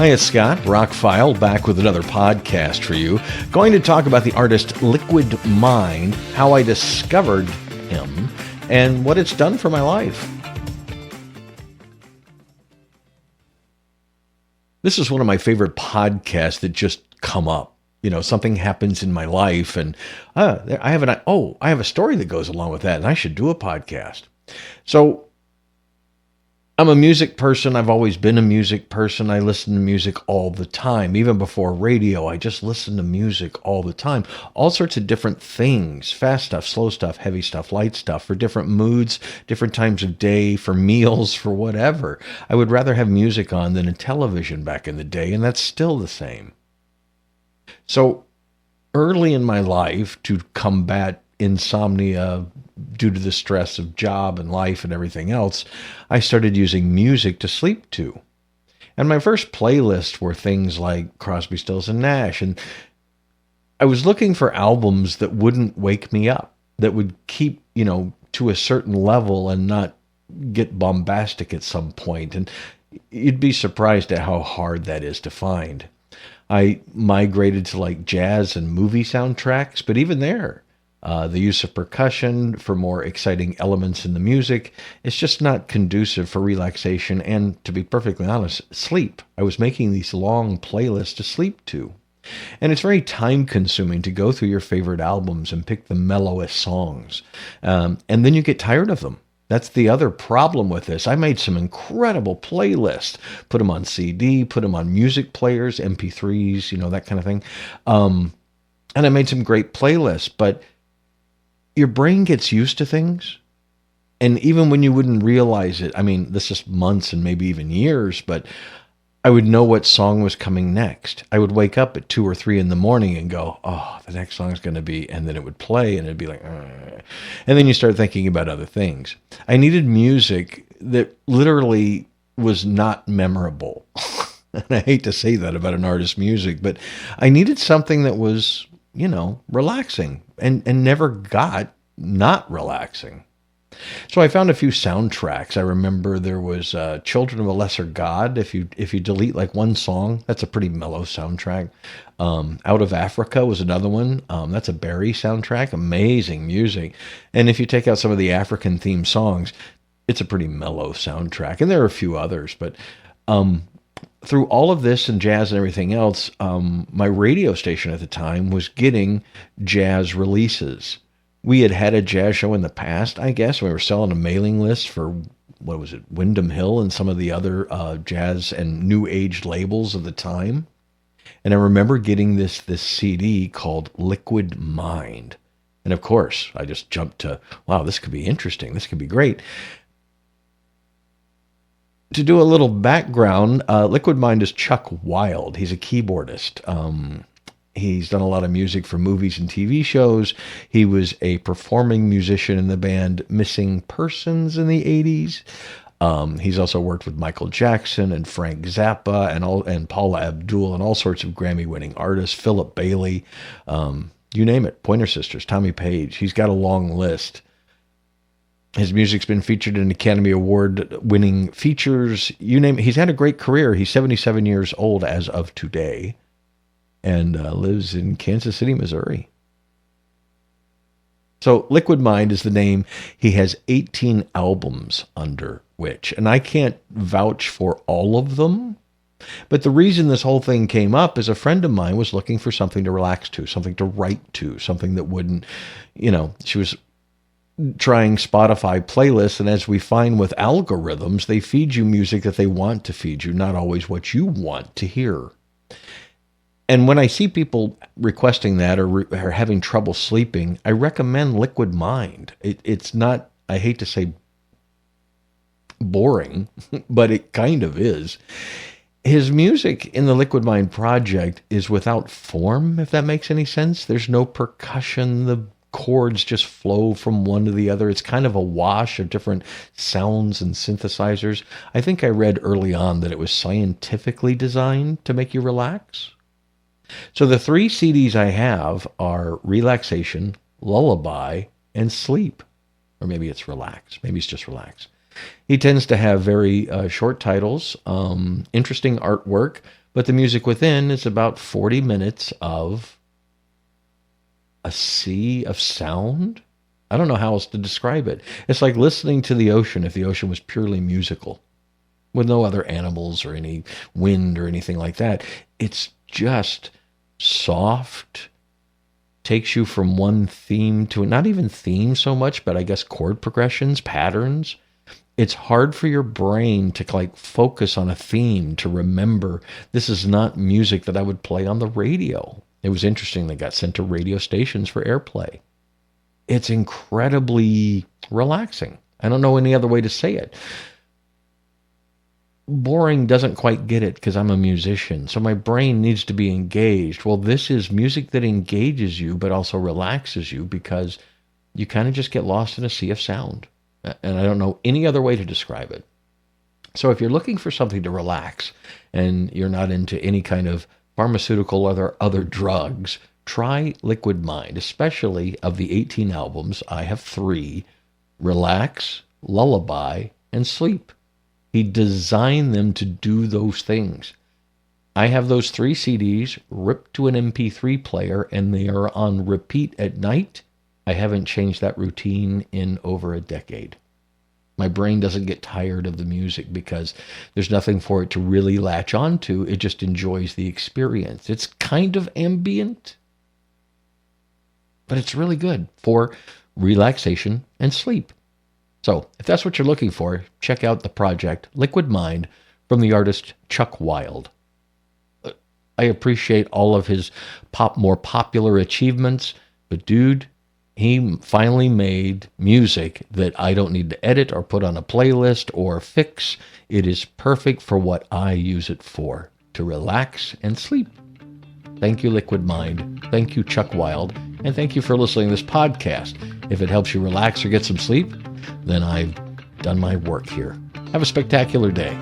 Hi, it's Scott, ROCKFILE, back with another podcast for you. Going to talk about the artist Liquid Mind, how I discovered him, and what it's done for my life. This is one of my favorite podcasts that just come up. You know, something happens in my life, and I have a story that goes along with that, and I should do a podcast. So I'm a music person. I've always been a music person. I listen to music all the time. Even before radio, I just listen to music all the time. All sorts of different things, fast stuff, slow stuff, heavy stuff, light stuff, for different moods, different times of day, for meals, for whatever. I would rather have music on than a television back in the day, and that's still the same. So early in my life, to combat insomnia due to the stress of job and life and everything else, I started using music to sleep to. And my first playlists were things like Crosby, Stills, and Nash. And I was looking for albums that wouldn't wake me up, that would keep, to a certain level and not get bombastic at some point. And you'd be surprised at how hard that is to find. I migrated to like jazz and movie soundtracks, but even there, the use of percussion for more exciting elements in the music, it's just not conducive for relaxation and, to be perfectly honest, sleep. I was making these long playlists to sleep to. And it's very time-consuming to go through your favorite albums and pick the mellowest songs. And then you get tired of them. That's the other problem with this. I made some incredible playlists, put them on CD, put them on music players, MP3s, that kind of thing. And I made some great playlists, but your brain gets used to things. And even when you wouldn't realize it, this is months and maybe even years, but I would know what song was coming next. I would wake up at 2 or 3 in the morning and go, oh, the next song is going to be, and then it would play and it'd be like, and then you start thinking about other things. I needed music that literally was not memorable. And I hate to say that about an artist's music, but I needed something that was, relaxing and never got not relaxing. So I found a few soundtracks. I remember there was Children of a Lesser God. If you delete like one song, that's a pretty mellow soundtrack. Out of Africa was another one. That's a Barry soundtrack. Amazing music. And if you take out some of the African themed songs, it's a pretty mellow soundtrack. And there are a few others, but through all of this and jazz and everything else, my radio station at the time was getting jazz releases. We had a jazz show in the past, I guess. We were selling a mailing list for, Wyndham Hill and some of the other jazz and new age labels of the time. And I remember getting this CD called Liquid Mind. And of course, I just jumped to, wow, this could be interesting. This could be great. To do a little background, Liquid Mind is Chuck Wild. He's a keyboardist. He's done a lot of music for movies and TV shows. He was a performing musician in the band Missing Persons in the 80s. He's also worked with Michael Jackson and Frank Zappa and Paula Abdul and all sorts of Grammy-winning artists, Philip Bailey, you name it, Pointer Sisters, Tommy Page. He's got a long list. His music's been featured in Academy Award-winning features. You name it. He's had a great career. He's 77 years old as of today and lives in Kansas City, Missouri. So Liquid Mind is the name. He has 18 albums under which, and I can't vouch for all of them, but the reason this whole thing came up is a friend of mine was looking for something to relax to, something to write to, something that wouldn't, she was trying Spotify playlists, and as we find with algorithms, they feed you music that they want to feed you, not always what you want to hear. And when I see people requesting that or having trouble sleeping, I recommend Liquid Mind. It's not, I hate to say boring, but it kind of is. His music in the Liquid Mind project is without form, if that makes any sense. There's no percussion. The chords just flow from one to the other. It's kind of a wash of different sounds and synthesizers. I think I read early on that it was scientifically designed to make you relax. So the 3 CDs I have are Relaxation, Lullaby, and Sleep. Or maybe it's Relax. Maybe it's just Relax. He tends to have very short titles, interesting artwork, But the music within is about 40 minutes of a sea of sound. I don't know how else to describe it. It's like listening to the ocean if the ocean was purely musical, with no other animals or any wind or anything like that. It's just soft, takes you from one theme to not even theme so much, but I guess chord progressions, patterns. It's hard for your brain to like focus on a theme, to remember this is not music that I would play on the radio. It was interesting. They got sent to radio stations for airplay. It's incredibly relaxing. I don't know any other way to say it. Boring doesn't quite get it because I'm a musician, so my brain needs to be engaged. Well, this is music that engages you but also relaxes you because you kind of just get lost in a sea of sound. And I don't know any other way to describe it. So if you're looking for something to relax and you're not into any kind of pharmaceutical or other drugs, try Liquid Mind, especially of the 18 albums. I have 3, Relax, Lullaby, and Sleep. He designed them to do those things. I have those 3 CDs ripped to an MP3 player, and they are on repeat at night. I haven't changed that routine in over a decade. My brain doesn't get tired of the music because there's nothing for it to really latch onto. It just enjoys the experience. It's kind of ambient, but it's really good for relaxation and sleep. So if that's what you're looking for, check out the project Liquid Mind from the artist Chuck Wild. I appreciate all of his more popular achievements, but dude, he finally made music that I don't need to edit or put on a playlist or fix. It is perfect for what I use it for, to relax and sleep. Thank you, Liquid Mind. Thank you, Chuck Wild. And thank you for listening to this podcast. If it helps you relax or get some sleep, then I've done my work here. Have a spectacular day.